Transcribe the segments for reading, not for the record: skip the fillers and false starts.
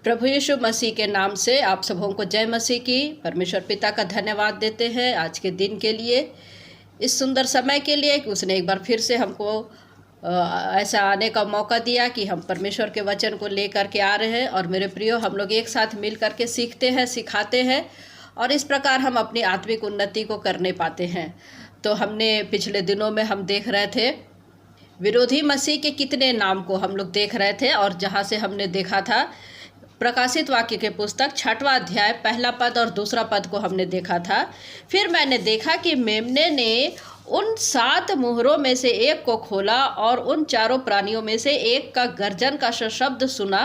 प्रभु यीशु मसीह के नाम से आप सबों को जय मसीह की। परमेश्वर पिता का धन्यवाद देते हैं आज के दिन के लिए, इस सुंदर समय के लिए कि उसने एक बार फिर से हमको ऐसा आने का मौका दिया कि हम परमेश्वर के वचन को लेकर के आ रहे हैं। और मेरे प्रियो, हम लोग एक साथ मिल कर के सीखते हैं, सिखाते हैं और इस प्रकार हम अपनी आत्मिक उन्नति को करने पाते हैं। तो हमने पिछले दिनों में हम देख रहे थे विरोधी मसीह के कितने नाम को हम लोग देख रहे थे, और जहाँ से हमने देखा था प्रकाशित वाक्य के पुस्तक 6वां अध्याय पहला पद और दूसरा पद को हमने देखा था। फिर मैंने देखा कि मेमने ने उन 7 मुहरों में से एक को खोला और उन चारों प्राणियों में से एक का गर्जन का शब्द सुना।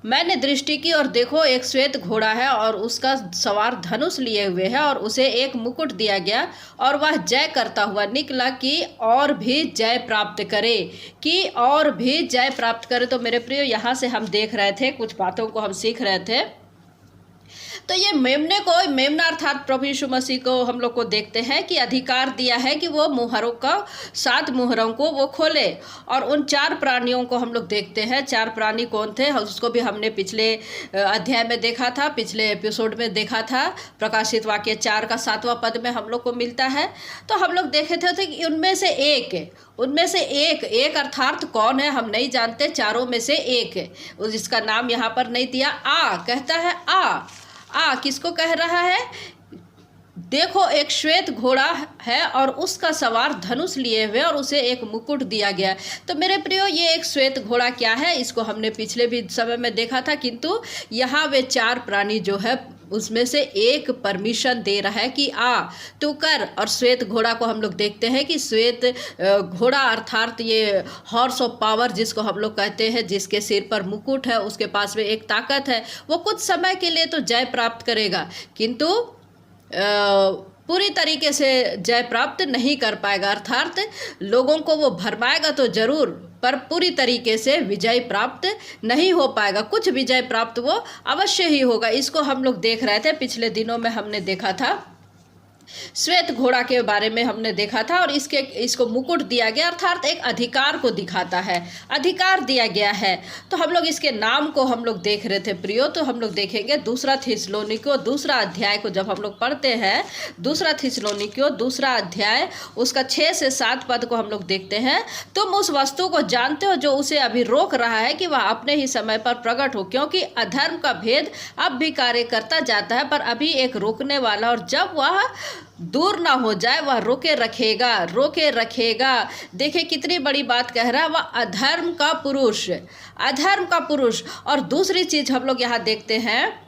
मैंने दृष्टि की और देखो, एक श्वेत घोड़ा है और उसका सवार धनुष लिए हुए है और उसे एक मुकुट दिया गया और वह जय करता हुआ निकला कि और भी जय प्राप्त करे, और भी जय प्राप्त करे। तो मेरे प्रियो, यहाँ से हम देख रहे थे, कुछ बातों को हम सीख रहे थे। तो ये मेमना अर्थात प्रभु यीशु मसीह को हम लोग को देखते हैं कि अधिकार दिया है कि वो मुहरों का 7 मुहरों को वो खोले। और उन 4 प्राणियों को हम लोग देखते हैं। 4 प्राणी कौन थे उसको भी हमने पिछले अध्याय में देखा था, पिछले एपिसोड में देखा था। प्रकाशित वाक्य 4 का 7वां पद में हम लोग को मिलता है। तो हम लोग देखे थे कि उनमें से एक अर्थात कौन है हम नहीं जानते, चारों में से एक है, जिसका नाम यहाँ पर नहीं दिया। कहता है किसको कह रहा है? देखो, एक श्वेत घोड़ा है और उसका सवार धनुष लिए हुए और उसे एक मुकुट दिया गया। तो मेरे प्रियो, ये एक श्वेत घोड़ा क्या है, इसको हमने पिछले भी समय में देखा था। किंतु यहाँ वे 4 प्राणी जो है उसमें से एक परमिशन दे रहा है कि तू कर। और श्वेत घोड़ा को हम लोग देखते हैं कि श्वेत घोड़ा अर्थात ये हॉर्स ऑफ पावर जिसको हम लोग कहते हैं, जिसके सिर पर मुकुट है, उसके पास में एक ताकत है। वो कुछ समय के लिए तो जय प्राप्त करेगा, किंतु पूरी तरीके से जय प्राप्त नहीं कर पाएगा। अर्थात लोगों को वो भरमाएगा तो जरूर, पर पूरी तरीके से विजय प्राप्त नहीं हो पाएगा। कुछ विजय प्राप्त वो अवश्य ही होगा। इसको हम लोग देख रहे थे, पिछले दिनों में हमने देखा था। श्वेत घोड़ा के बारे में हमने देखा था और इसको मुकुट दिया गया, अर्थात एक अधिकार को दिखाता है, अधिकार दिया गया है। तो हम लोग इसके नाम को हम लोग देख रहे थे प्रियो। तो हम लोग देखेंगे 2 थिस्सलुनीकियों 2 अध्याय को जब हम लोग पढ़ते हैं, 2 थिस्सलुनीकियों 2 अध्याय उसका 6 से 7 पद को हम लोग देखते हैं। तुम उस वस्तु को जानते हो जो उसे अभी रोक रहा है कि वह अपने ही समय पर प्रकट हो, क्योंकि अधर्म का भेद अब भी कार्य करता जाता है, पर अभी एक रोकने वाला, और जब वह दूर ना हो जाए वह रोके रखेगा। देखिए कितनी बड़ी बात कह रहा है, वह अधर्म का पुरुष। और दूसरी चीज हम लोग यहाँ देखते हैं,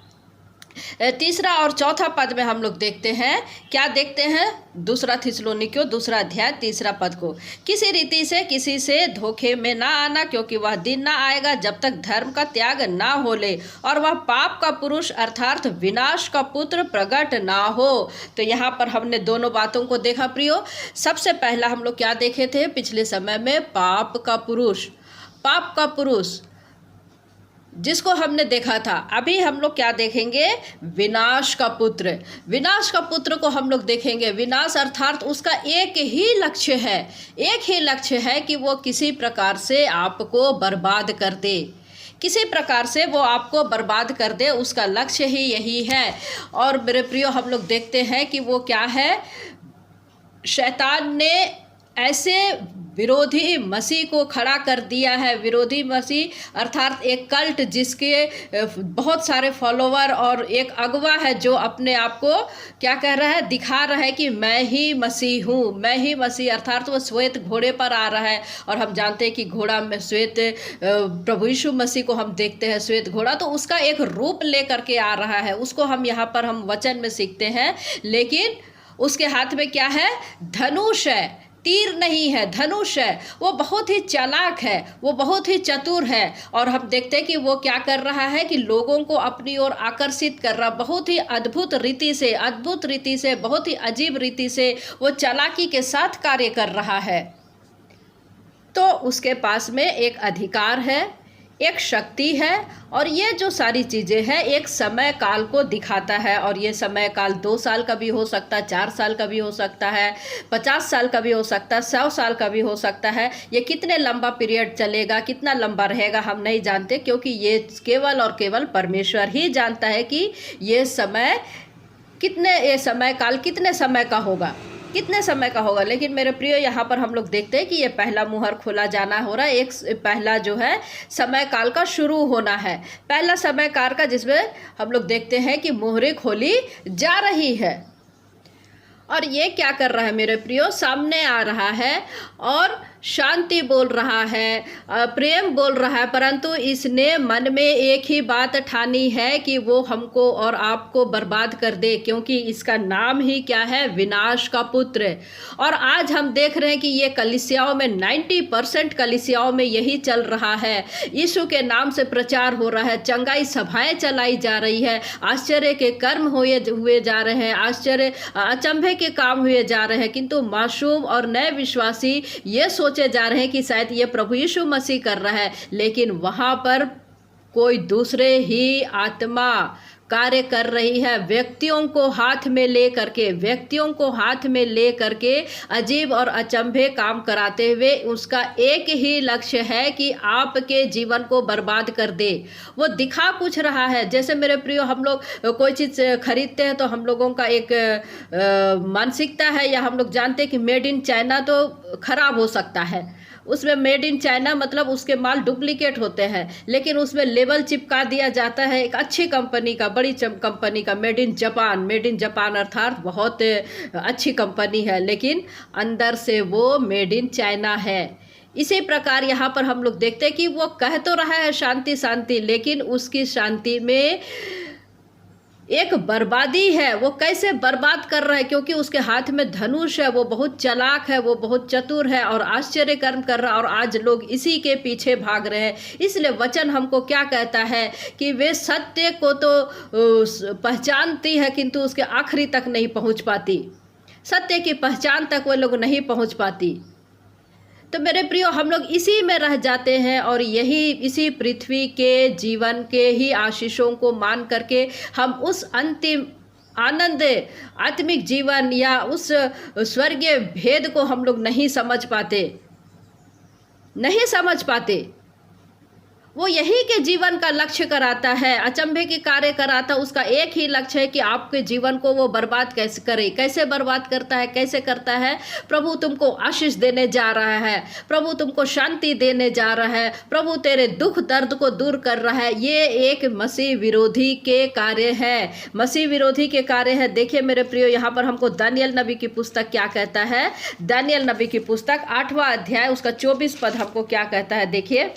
3 और 4 पद में हम लोग देखते हैं, क्या देखते हैं? 2 थिस्सलुनीकियों 2 अध्याय 3 पद को, किसी रीति से किसी से धोखे में ना आना, क्योंकि वह दिन ना आएगा जब तक धर्म का त्याग ना हो ले और वह पाप का पुरुष अर्थात विनाश का पुत्र प्रकट ना हो। तो यहाँ पर हमने दोनों बातों को देखा प्रियो। सबसे पहला हम लोग क्या देखे थे पिछले समय में? पाप का पुरुष जिसको हमने देखा था। अभी हम लोग क्या देखेंगे? विनाश का पुत्र को हम लोग देखेंगे। विनाश अर्थात उसका एक ही लक्ष्य है कि वो किसी प्रकार से आपको बर्बाद कर दे, उसका लक्ष्य ही यही है। और मेरे प्रियो, हम लोग देखते हैं कि वो क्या है, शैतान ने ऐसे विरोधी मसीह को खड़ा कर दिया है। विरोधी मसीह अर्थात एक कल्ट जिसके बहुत सारे फॉलोवर और एक अगवा है जो अपने आप को क्या कह रहा है, दिखा रहा है कि मैं ही मसीह हूँ, अर्थात वो श्वेत घोड़े पर आ रहा है। और हम जानते हैं कि घोड़ा में श्वेत, प्रभु यीशु मसीह को हम देखते हैं श्वेत घोड़ा, तो उसका एक रूप लेकर के आ रहा है। उसको हम यहाँ पर हम वचन में सीखते हैं, लेकिन उसके हाथ में क्या है? धनुष है, तीर नहीं है, धनुष है। वो बहुत ही चालाक है, वो बहुत ही चतुर है। और हम देखते हैं कि वो क्या कर रहा है कि लोगों को अपनी ओर आकर्षित कर रहा, बहुत ही अद्भुत रीति से, बहुत ही अजीब रीति से वो चालाकी के साथ कार्य कर रहा है। तो उसके पास में एक अधिकार है एक शक्ति है और ये जो सारी चीज़ें हैं एक समय काल को दिखाता है। और ये समय काल 2 साल का भी हो सकता है, 4 साल का भी हो सकता है, 50 साल का भी हो सकता है, 100 साल का भी हो सकता है। ये कितने लंबा पीरियड चलेगा, कितना लंबा रहेगा, हम नहीं जानते, क्योंकि ये केवल और केवल परमेश्वर ही जानता है कि ये समय काल कितने समय का होगा, कितने समय का होगा। लेकिन मेरे प्रिय, यहाँ पर हम लोग देखते हैं कि ये पहला मुहर खुला जाना हो रहा है, एक पहला जो है समय काल का शुरू होना है, पहला समय काल का, जिसमें हम लोग देखते हैं कि मुहरें खोली जा रही है। और ये क्या कर रहा है मेरे प्रियो, सामने आ रहा है और शांति बोल रहा है, प्रेम बोल रहा है, परंतु इसने मन में एक ही बात ठानी है कि वो हमको और आपको बर्बाद कर दे, क्योंकि इसका नाम ही क्या है, विनाश का पुत्र। और आज हम देख रहे हैं कि ये कलीसियाओं में 90% कलीसियाओं में यही चल रहा है। यीशु के नाम से प्रचार हो रहा है, चंगाई सभाएं चलाई जा रही है, आश्चर्य के कर्म हुए जा रहे हैं, आश्चर्य अचंभे के काम हुए जा रहे हैं, किंतु मासूम और नए विश्वासी ये सोचे जा रहे हैं कि शायद ये प्रभु यीशु मसीह कर रहा है, लेकिन वहां पर कोई दूसरे ही आत्मा कार्य कर रही है, व्यक्तियों को हाथ में ले करके अजीब और अचंभे काम कराते हुए उसका एक ही लक्ष्य है कि आपके जीवन को बर्बाद कर दे। वो दिखा कुछ रहा है, जैसे मेरे प्रियो, हम लोग कोई चीज़ खरीदते हैं तो हम लोगों का एक मानसिकता है, या हम लोग जानते हैं कि मेड इन चाइना तो खराब हो सकता है, उसमें मेड इन चाइना मतलब उसके माल डुप्लीकेट होते हैं, लेकिन उसमें लेबल चिपका दिया जाता है एक अच्छी कंपनी का, बड़ी कंपनी का, मेड इन जापान अर्थात बहुत अच्छी कंपनी है, लेकिन अंदर से वो मेड इन चाइना है। इसी प्रकार यहाँ पर हम लोग देखते हैं कि वो कह तो रहा है शांति शांति, लेकिन उसकी शांति में एक बर्बादी है। वो कैसे बर्बाद कर रहा है, क्योंकि उसके हाथ में धनुष है, वो बहुत चालाक है, वो बहुत चतुर है और आश्चर्य कर्म कर रहा है, और आज लोग इसी के पीछे भाग रहे हैं। इसलिए वचन हमको क्या कहता है कि वे सत्य को तो पहचानती है, किंतु उसके आखिरी तक नहीं पहुंच पाती, सत्य की पहचान तक वो लोग नहीं पहुंच पाती। तो मेरे प्रियो, हम लोग इसी में रह जाते हैं, और इसी पृथ्वी के जीवन के ही आशीषों को मान करके हम उस अंतिम आनंद आत्मिक जीवन या उस स्वर्गीय भेद को हम लोग नहीं समझ पाते। वो यही के जीवन का लक्ष्य कराता है, अचंभे के कार्य कराता, उसका एक ही लक्ष्य है कि आपके जीवन को वो बर्बाद कैसे करे। कैसे बर्बाद करता है, कैसे करता है? प्रभु तुमको आशीष देने जा रहा है, प्रभु तुमको शांति देने जा रहा है, प्रभु तेरे दुख दर्द को दूर कर रहा है। ये एक मसीह विरोधी के कार्य है, मसीह विरोधी के कार्य है। देखिए मेरे प्रियो, यहाँ पर हमको दानियल नबी की पुस्तक क्या कहता है, दानियल नबी की पुस्तक 8वां अध्याय उसका 24 पद हमको क्या कहता है। देखिए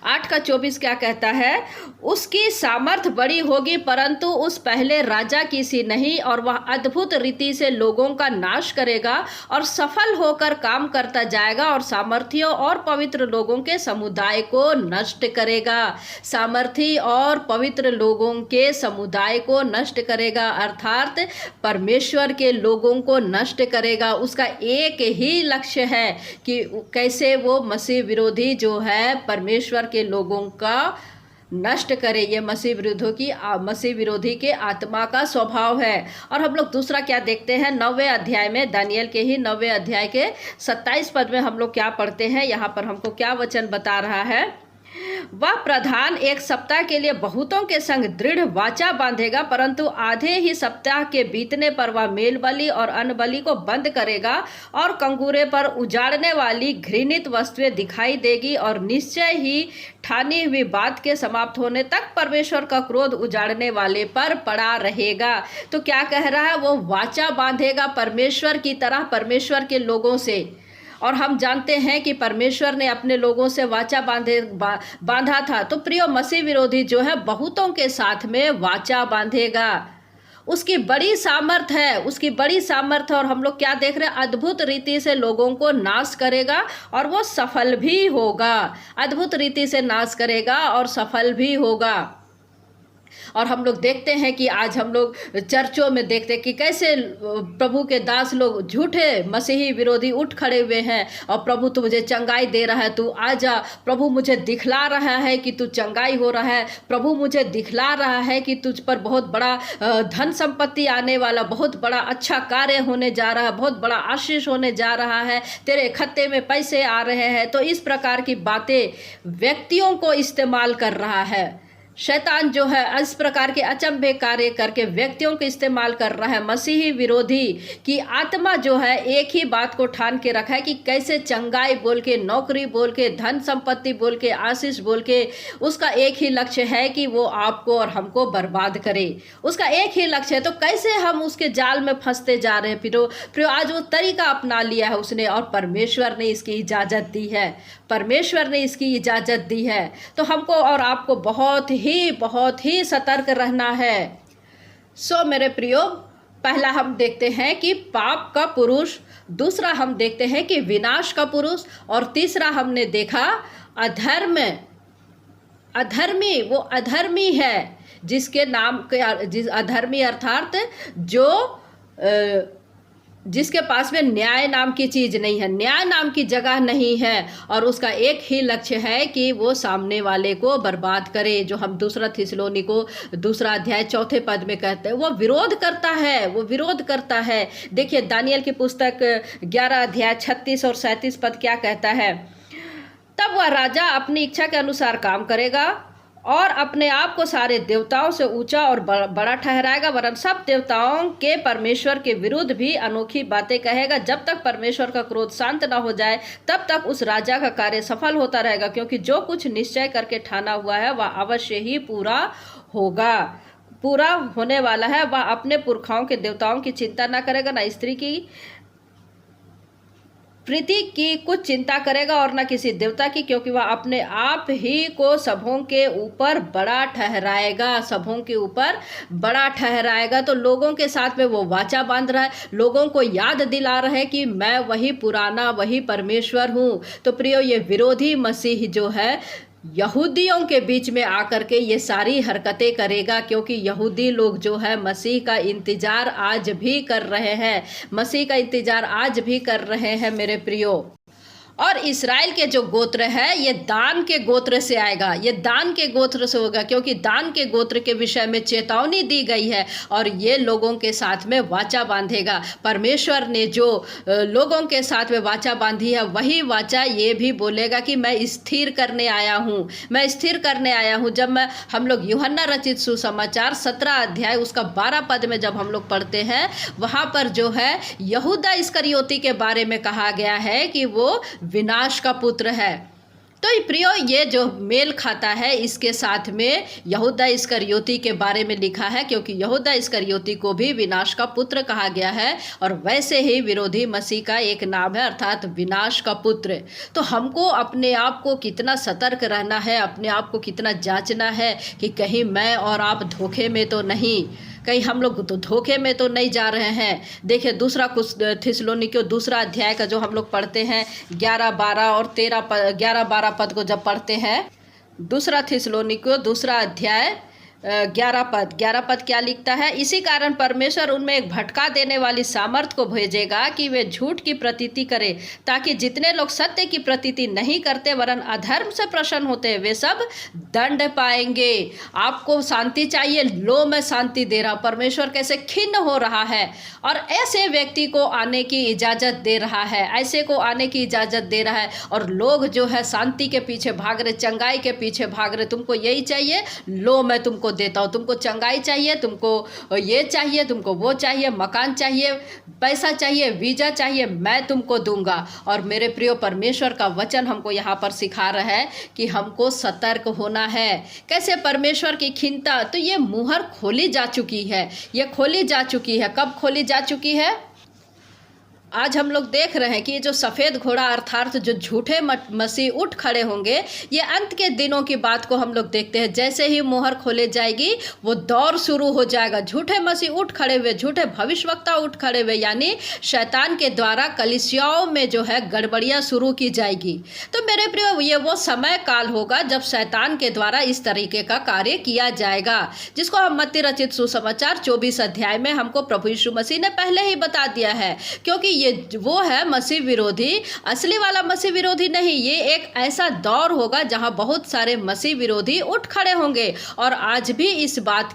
8 का 24 क्या कहता है, उसकी सामर्थ बड़ी होगी परंतु उस पहले राजा की सी नहीं, और वह अद्भुत रीति से लोगों का नाश करेगा और सफल होकर काम करता जाएगा और सामर्थियों और पवित्र लोगों के समुदाय को नष्ट करेगा। सामर्थी और पवित्र लोगों के समुदाय को नष्ट करेगा, अर्थात परमेश्वर के लोगों को नष्ट करेगा। उसका एक ही लक्ष्य है कि कैसे वो मसीह विरोधी जो है परमेश्वर के लोगों का नष्ट करे। ये मसीह विरोधी के आत्मा का स्वभाव है। और हम लोग दूसरा क्या देखते हैं, 9वें अध्याय में, दानियल के ही 9वें अध्याय के 27 पद में हम लोग क्या पढ़ते हैं। यहाँ पर हमको क्या वचन बता रहा है, वह प्रधान एक सप्ताह के लिए बहुतों के संग दृढ़ वाचा बांधेगा, परंतु आधे ही सप्ताह के बीतने पर वह मेल बलि और अन्न बलि को बंद करेगा, और कंगूरे पर उजाड़ने वाली घृणित वस्तुएं दिखाई देगी, और निश्चय ही ठानी हुई बात के समाप्त होने तक परमेश्वर का क्रोध उजाड़ने वाले पर पड़ा रहेगा। तो क्या कह रहा है, वो वाचा बांधेगा परमेश्वर की तरह, परमेश्वर के लोगों से। और हम जानते हैं कि परमेश्वर ने अपने लोगों से वाचा बांधा था। तो प्रियो, मसीह विरोधी जो है बहुतों के साथ में वाचा बांधेगा। उसकी बड़ी सामर्थ है, और हम लोग क्या देख रहे हैं, अद्भुत रीति से लोगों को नाश करेगा और वो सफल भी होगा। अद्भुत रीति से नाश करेगा और सफल भी होगा। और हम लोग देखते हैं कि आज हम लोग चर्चों में देखते हैं कि कैसे प्रभु के दास लोग झूठे मसीही विरोधी उठ खड़े हुए हैं और प्रभु तू मुझे चंगाई दे रहा है, तू आजा, प्रभु मुझे दिखला रहा है कि तू चंगाई हो रहा है, प्रभु मुझे दिखला रहा है कि तुझ पर बहुत बड़ा धन संपत्ति आने वाला, बहुत बड़ा अच्छा कार्य होने जा रहा है, बहुत बड़ा आशीष होने जा रहा है, तेरे खाते में पैसे आ रहे हैं। तो इस प्रकार की बातें व्यक्तियों को इस्तेमाल कर रहा है शैतान, जो है इस प्रकार के अचंभे कार्य करके व्यक्तियों को इस्तेमाल कर रहा है। मसीही विरोधी की आत्मा जो है एक ही बात को ठान के रखा है कि कैसे चंगाई बोल के, नौकरी बोल के, धन संपत्ति बोल के, आशीष बोल के, उसका एक ही लक्ष्य है कि वो आपको और हमको बर्बाद करे। उसका एक ही लक्ष्य है। तो कैसे हम उसके जाल में फंसते जा रहे हैं। फिर आज वो तरीका अपना लिया है उसने, और परमेश्वर ने इसकी इजाज़त दी है, परमेश्वर ने इसकी इजाज़त दी है। तो हमको और आपको बहुत ही सतर्क रहना है। मेरे प्रियो, पहला हम देखते हैं कि पाप का पुरुष, दूसरा हम देखते हैं कि विनाश का पुरुष, और तीसरा हमने देखा अधर्मी। वो अधर्मी है जिसके नाम के अधर्मी अर्थात जो जिसके पास में न्याय नाम की चीज़ नहीं है, न्याय नाम की जगह नहीं है, और उसका एक ही लक्ष्य है कि वो सामने वाले को बर्बाद करे। जो हम दूसरा थिस्सलुनीको दूसरा अध्याय चौथे पद में कहते हैं, वो विरोध करता है। देखिए दानियल की पुस्तक 11 अध्याय 36 और 37 पद क्या कहता है। तब वह राजा अपनी इच्छा के अनुसार काम करेगा और अपने आप को सारे देवताओं से ऊंचा और बड़ा ठहराएगा, वरन सब देवताओं के परमेश्वर के विरुद्ध भी अनोखी बातें कहेगा। जब तक परमेश्वर का क्रोध शांत ना हो जाए तब तक उस राजा का कार्य सफल होता रहेगा, क्योंकि जो कुछ निश्चय करके ठाना हुआ है वह अवश्य ही पूरा होने वाला है। वह अपने पुरखाओं के देवताओं की चिंता ना करेगा, ना स्त्री की प्रीति की कुछ चिंता करेगा और न किसी देवता की, क्योंकि वह अपने आप ही को सबों के ऊपर बड़ा ठहराएगा। तो लोगों के साथ में वो वाचा बांध रहा है, लोगों को याद दिला रहा है कि मैं वही पुराना, वही परमेश्वर हूँ। तो प्रियो, ये विरोधी मसीह जो है यहूदियों के बीच में आकर के ये सारी हरकतें करेगा, क्योंकि यहूदी लोग जो है मसीह का इंतज़ार आज भी कर रहे हैं मेरे प्रियो। और इस्राएल के जो गोत्र है ये दान के गोत्र से आएगा, ये दान के गोत्र से होगा, क्योंकि दान के गोत्र के विषय में चेतावनी दी गई है और ये लोगों के साथ में वाचा बांधेगा। परमेश्वर ने जो लोगों के साथ में वाचा बांधी है वही वाचा ये भी बोलेगा कि मैं स्थिर करने आया हूँ। जब हम लोग यूहन्ना रचित सुसमाचार 17 अध्याय उसका 12 पद में जब हम लोग पढ़ते हैं, वहाँ पर जो है यहूदा इस्करियोती के बारे में कहा गया है कि वो विनाश का पुत्र है। तो प्रियो, ये जो मेल खाता है इसके साथ में यहूदा इस्करियोती के बारे में लिखा है, क्योंकि यहूदा इस्करियोती को भी विनाश का पुत्र कहा गया है, और वैसे ही विरोधी मसीह का एक नाम है अर्थात विनाश का पुत्र। तो हमको अपने आप को कितना सतर्क रहना है, अपने आप को कितना जांचना है कि कहीं मैं और आप धोखे में तो नहीं, कहीं हम लोग तो धोखे में तो नहीं जा रहे हैं। देखिए दूसरा थिस्सलुनीको दूसरा अध्याय का जो हम लोग पढ़ते हैं 11-12 और 11-12 पद को जब पढ़ते हैं, दूसरा थिस्सलुनीको दूसरा अध्याय 11 पद क्या लिखता है। इसी कारण परमेश्वर उनमें एक भटका देने वाली सामर्थ को भेजेगा कि वे झूठ की प्रतीति करें, ताकि जितने लोग सत्य की प्रतीति नहीं करते वरन अधर्म से प्रसन्न होते हैं वे सब दंड पाएंगे। आपको शांति चाहिए, लो मैं शांति दे रहा हूँ। परमेश्वर कैसे खिन्न हो रहा है और ऐसे व्यक्ति को आने की इजाज़त दे रहा है, और लोग जो है शांति के पीछे भाग रहे, चंगाई के पीछे भाग रहे। तुमको यही चाहिए, लो मैं तुमको देता हूँ। तुमको चंगाई चाहिए, तुमको ये चाहिए, तुमको वो चाहिए, मकान चाहिए, पैसा चाहिए, वीजा चाहिए, मैं तुमको दूंगा। और मेरे प्रियो, परमेश्वर का वचन हमको यहाँ पर सिखा रहा है कि हमको सतर्क होना है। कैसे परमेश्वर की खिन्नता, तो ये मुहर खोली जा चुकी है, कब खोली जा चुकी है? आज हम लोग देख रहे हैं कि ये जो सफ़ेद घोड़ा अर्थात जो झूठे मसीह उठ खड़े होंगे, ये अंत के दिनों की बात को हम लोग देखते हैं। जैसे ही मोहर खोले जाएगी वो दौर शुरू हो जाएगा। झूठे मसीह उठ खड़े हुए, झूठे भविष्यवक्ता उठ खड़े हुए, यानी शैतान के द्वारा कलीसियाओं में जो है गड़बड़ियाँ शुरू की जाएगी। तो मेरे प्रियो, ये वो समय काल होगा जब शैतान के द्वारा इस तरीके का कार्य किया जाएगा, जिसको हम मत्ती रचित सुसमाचार 24 अध्याय में हमको प्रभु यीशु मसीह ने पहले ही बता दिया है। क्योंकि ये वो है मसीह विरोधी, असली वाला मसीह विरोधी नहीं। ये एक ऐसा दौर होगा जहां बहुत सारे मसीह विरोधी उठ खड़े होंगे। और आज भी इस बात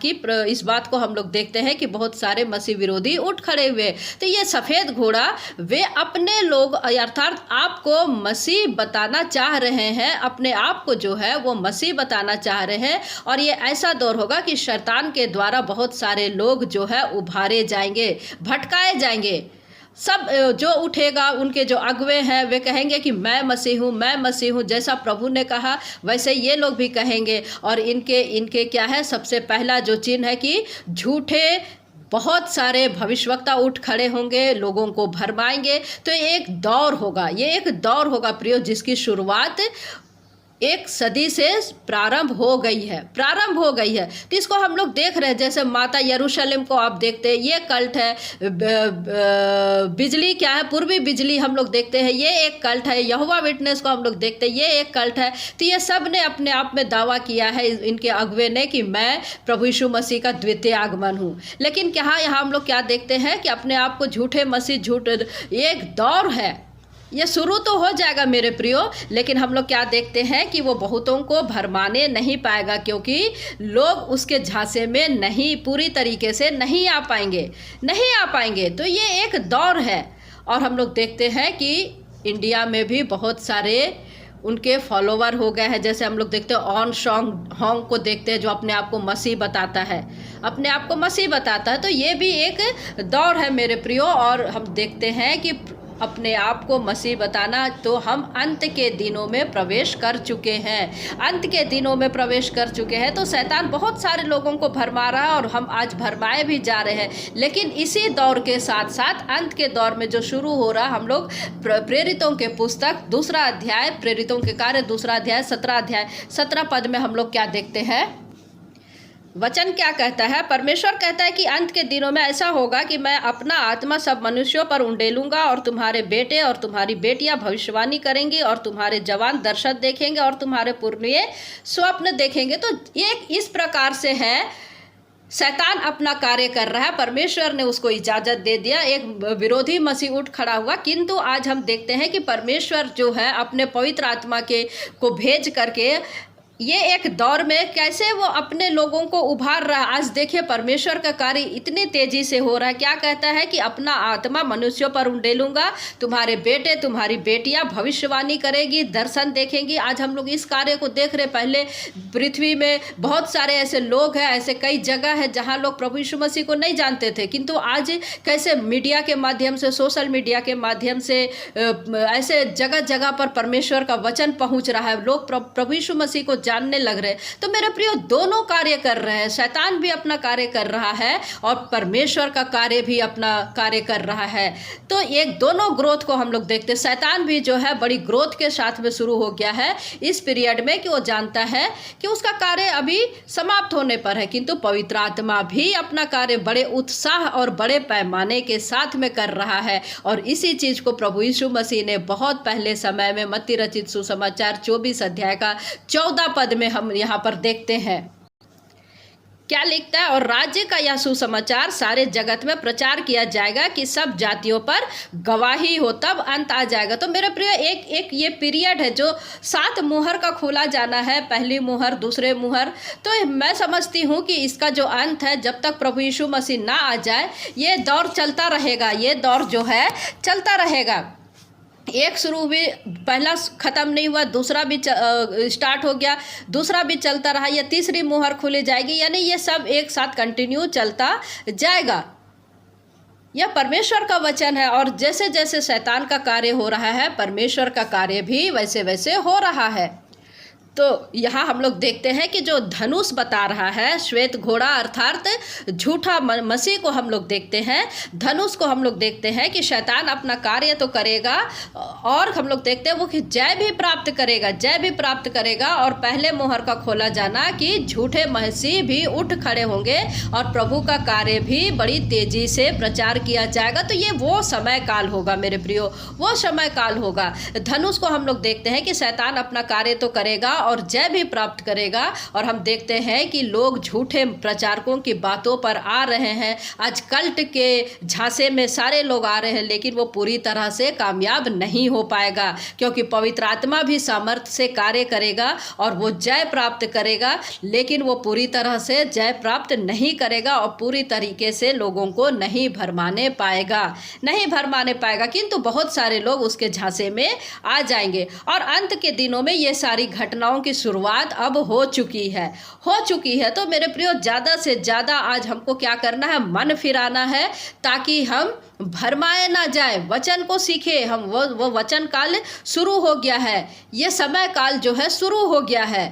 को हम लोग देखते हैं कि बहुत सारे मसीह विरोधी उठ खड़े हुए। तो ये सफ़ेद घोड़ा वे अपने लोग अर्थात आपको मसीह बताना चाह रहे हैं, अपने आप को जो है वो मसीह बताना चाह रहे हैं। और ये ऐसा दौर होगा कि शैतान के द्वारा बहुत सारे लोग जो है उभारे जाएंगे, भटकाए जाएंगे। सब जो उठेगा, उनके जो अगुवे हैं, वे कहेंगे कि मैं मसीह हूँ, मैं मसीह हूँ। जैसा प्रभु ने कहा वैसे ये लोग भी कहेंगे। और इनके क्या है, सबसे पहला जो चिन्ह है कि झूठे बहुत सारे भविष्यवक्ता उठ खड़े होंगे, लोगों को भरमाएंगे। तो एक दौर होगा, ये एक दौर होगा प्रियो, जिसकी शुरुआत एक सदी से प्रारंभ हो गई है। तो इसको हम लोग देख रहे हैं। जैसे माता यरूशलेम को आप देखते हैं, ये कल्ट है। बिजली क्या है, पूर्वी बिजली हम लोग देखते हैं, ये एक कल्ट है। यहोवा विटनेस को हम लोग देखते हैं, ये एक कल्ट है। तो ये सब ने अपने आप में दावा किया है, इनके अगुवे ने, कि मैं प्रभु यीशु मसीह का द्वितीय आगमन हूँ। लेकिन यहाँ हम लोग क्या देखते हैं कि अपने आप को झूठे मसीह, एक दौर है, ये शुरू तो हो जाएगा मेरे प्रियो। लेकिन हम लोग क्या देखते हैं कि वो बहुतों को भरमाने नहीं पाएगा, क्योंकि लोग उसके झांसे में नहीं, पूरी तरीके से नहीं आ पाएंगे। तो ये एक दौर है। और हम लोग देखते हैं कि इंडिया में भी बहुत सारे उनके फॉलोवर हो गए हैं। जैसे हम लोग देखते हैं ऑन शॉन्ग हॉन्ग को देखते हैं, जो अपने आप को मसीह बताता है, तो ये भी एक दौर है मेरे प्रियो। और हम देखते हैं कि अपने आप को मसीह बताना, तो हम अंत के दिनों में प्रवेश कर चुके हैं। तो शैतान बहुत सारे लोगों को भरमा रहा है और हम आज भरमाए भी जा रहे हैं। लेकिन इसी दौर के साथ साथ अंत के दौर में जो शुरू हो रहा, हम लोग प्रेरितों के पुस्तक 2 अध्याय, प्रेरितों के कार्य 2 अध्याय 17 पद में हम लोग क्या देखते हैं, वचन क्या कहता है। परमेश्वर कहता है कि अंत के दिनों में ऐसा होगा कि मैं अपना आत्मा सब मनुष्यों पर उंडेलूंगा, और तुम्हारे बेटे और तुम्हारी बेटियां भविष्यवाणी करेंगी, और तुम्हारे जवान दर्शन देखेंगे, और तुम्हारे पुरनिये स्वप्न देखेंगे। तो ये इस प्रकार से है, शैतान अपना कार्य कर रहा है, परमेश्वर ने उसको इजाज़त दे दिया, एक विरोधी मसीह उठ खड़ा हुआ। किंतु आज हम देखते हैं कि परमेश्वर जो है अपने पवित्र आत्मा को भेज करके ये एक दौर में कैसे वो अपने लोगों को उभार रहा है। आज देखिए परमेश्वर का कार्य इतनी तेजी से हो रहा है। क्या कहता है कि अपना आत्मा मनुष्यों पर उंडेलूंगा, तुम्हारे बेटे तुम्हारी बेटियां भविष्यवाणी करेगी, दर्शन देखेंगी। आज हम लोग इस कार्य को देख रहे। पहले पृथ्वी में बहुत सारे ऐसे लोग हैं, ऐसे कई जगह है जहां लोग प्रभु यीशु मसीह को नहीं जानते थे, किंतु आज कैसे मीडिया के माध्यम से, सोशल मीडिया के माध्यम से ऐसे जगह जगह पर परमेश्वर का वचन पहुंच रहा है, लोग प्रभु यीशु मसीह को जानने लग रहे। तो मेरे प्रियो, दोनों कार्य कर रहे हैं। शैतान भी अपना कार्य कर रहा है और परमेश्वर का कार्य भी अपना कार्य कर रहा है। तो एक दोनों ग्रोथ को हम लोग देखते हैं। शैतान भी जो है बड़ी ग्रोथ के साथ में शुरू हो गया है इस पीरियड में, कि वो जानता है कि उसका कार्य अभी समाप्त होने पर है, किंतु पवित्र आत्मा भी अपना कार्य बड़े उत्साह और बड़े पैमाने के साथ में कर रहा है। और इसी चीज को प्रभु यीशु मसीह ने बहुत पहले समय में मत्ती रचित सुसमाचार 24 अध्याय का 14 पद में हम यहाँ पर देखते हैं क्या लिखता है। और राज्य का यह सुसमाचार सारे जगत में प्रचार किया जाएगा कि सब जातियों पर गवाही हो, तब अंत आ जाएगा। तो मेरे प्रिय, एक ये पीरियड है जो 7 मुहर का खोला जाना है, पहली मुहर, दूसरे मुहर। तो मैं समझती हूँ कि इसका जो अंत है, जब तक प्रभु यीशु मसीह ना आ जाए, ये दौर चलता रहेगा। ये दौर जो है चलता रहेगा। एक शुरू भी, पहला ख़त्म नहीं हुआ, दूसरा भी स्टार्ट हो गया, दूसरा भी चलता रहा, या तीसरी मुहर खुली जाएगी, यानी ये सब एक साथ कंटिन्यू चलता जाएगा। यह परमेश्वर का वचन है। और जैसे जैसे शैतान का कार्य हो रहा है, परमेश्वर का कार्य भी वैसे वैसे हो रहा है। तो यहाँ हम लोग देखते हैं कि जो धनुष बता रहा है श्वेत घोड़ा अर्थात झूठा मसीह को हम लोग देखते हैं, धनुष को हम लोग देखते हैं कि शैतान अपना कार्य तो करेगा और हम लोग देखते हैं वो कि जय भी प्राप्त करेगा, जय भी प्राप्त करेगा। और पहले मोहर का खोला जाना कि झूठे मसीह भी उठ खड़े होंगे और प्रभु का कार्य भी बड़ी तेजी से प्रचार किया जाएगा। तो ये वो समय काल होगा मेरे प्रियो, वो समय काल होगा। धनुष को हम लोग देखते हैं कि शैतान अपना कार्य तो करेगा और जय भी प्राप्त करेगा। और हम देखते हैं कि लोग झूठे प्रचारकों की बातों पर आ रहे हैं, आज कल्ट के झांसे में सारे लोग आ रहे हैं, लेकिन वो पूरी तरह से कामयाब नहीं हो पाएगा, क्योंकि पवित्र आत्मा भी सामर्थ्य से कार्य करेगा और वो जय प्राप्त करेगा, लेकिन वो पूरी तरह से जय प्राप्त नहीं करेगा और पूरी तरीके से लोगों को नहीं भरमाने पाएगा, नहीं भरमाने पाएगा। किंतु बहुत सारे लोग उसके झांसे में आ जाएंगे। और अंत के दिनों में ये सारी घटनाओं की शुरुआत अब हो चुकी है। तो मेरे प्रियो, ज़्यादा से ज़्यादा आज हमको क्या करना है, मन फिराना है, ताकि हम भरमाए ना जाए, वचन को सीखे हम। वो वचन काल शुरू हो गया है, ये समय काल जो है शुरू हो गया है।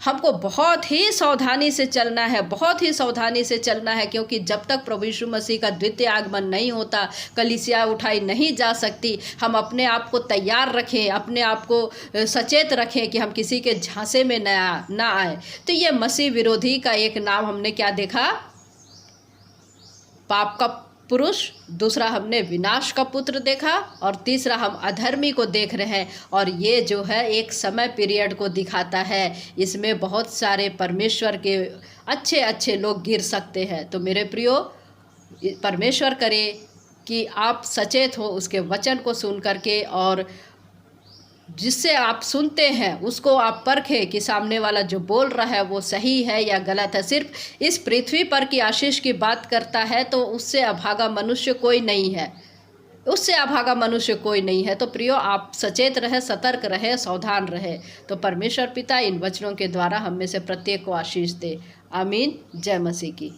हमको बहुत ही सावधानी से चलना है, बहुत ही सावधानी से चलना है, क्योंकि जब तक प्रभु यीशु मसीह का द्वितीय आगमन नहीं होता, कलीसिया उठाई नहीं जा सकती। हम अपने आप को तैयार रखें, अपने आप को सचेत रखें कि हम किसी के झांसे में ना आए। तो ये मसीह विरोधी का एक नाम हमने क्या देखा, पाप का पुरुष, दूसरा हमने विनाश का पुत्र देखा, और तीसरा हम अधर्मी को देख रहे हैं। और ये जो है एक समय पीरियड को दिखाता है, इसमें बहुत सारे परमेश्वर के अच्छे अच्छे लोग गिर सकते हैं। तो मेरे प्रियो, परमेश्वर करे कि आप सचेत हो उसके वचन को सुन करके, और जिससे आप सुनते हैं उसको आप परखें कि सामने वाला जो बोल रहा है वो सही है या गलत है। सिर्फ इस पृथ्वी पर की आशीष की बात करता है तो उससे अभागा मनुष्य कोई नहीं है, उससे अभागा मनुष्य कोई नहीं है। तो प्रियो, आप सचेत रहे, सतर्क रहे, सावधान रहे। तो परमेश्वर पिता इन वचनों के द्वारा हम में से प्रत्येक को आशीष दे। आमीन। जय मसीह की।